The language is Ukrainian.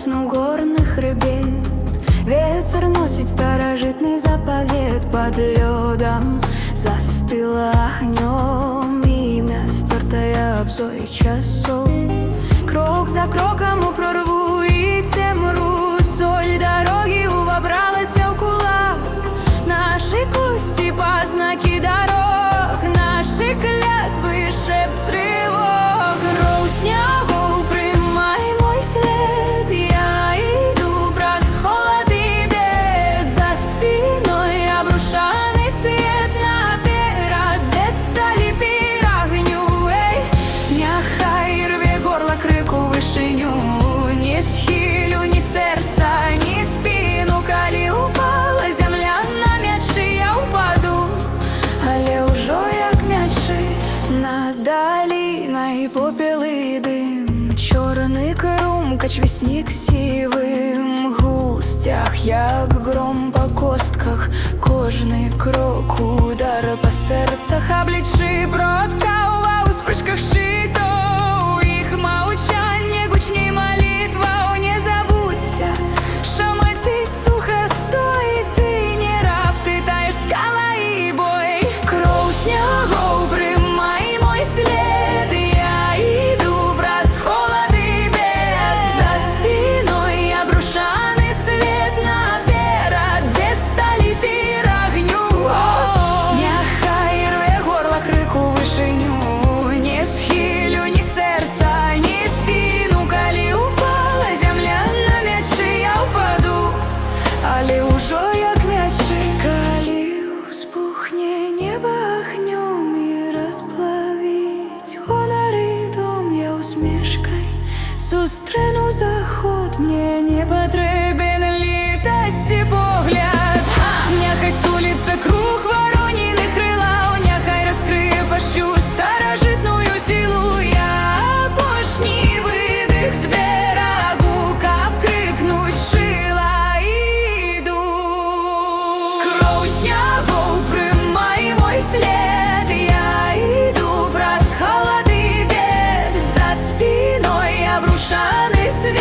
весну горных хребет. Ветер носит старожитный заповед. Под ледом застыло огнем имя, стертое обзой часов. Крок за кроком у прорву и темру. Соль дороги увобралась в кулак. Наши кости познаки дорог, наши клятвы шепт тревог. Роу снегу примай мой след. Я иду праз холод и бед. За спиной обрушенный свет наперед, где стали пир огню. Ей, няхай рве горло крику вишеню. Не схилю ні серця, ні спину, коли упала земля на м'ячі, я упаду. Але уже як м'ячі над долиною попіл і дим. Чорний крум, кочевісник сивим. Гул стяг, як гром по костках. Кожний крок, удар по серцях. Обличчі проткав у спишках щитов. Їх мовчання гучні молитва. Не забудься, що мочить сухо стоїть. Ти не раб, ти таєш скала і бой. Кров снегов примай мой след. Я иду праз холод и бед. За спиной обрушенный свет наперед, где стали пир огню. Няхай рве горло крику вишеню. Не схилю ні серця, ні спину, коли упала земля на м'ячі, я упаду. Але уже як м'ячі, коли вспухне небо огнем і розплавить гонори дом, я усмішкой зустріну заход. Мне не потрібен літості погляд. Няхай стулиться круг вороніних крила. Няхай розкриє пащу старожитную силу. Я опошній видих з берегу, кап крикнуть шила, іду. Кров снегов примай мой след. Я иду праз холод и бед. За спиной обрушенный свет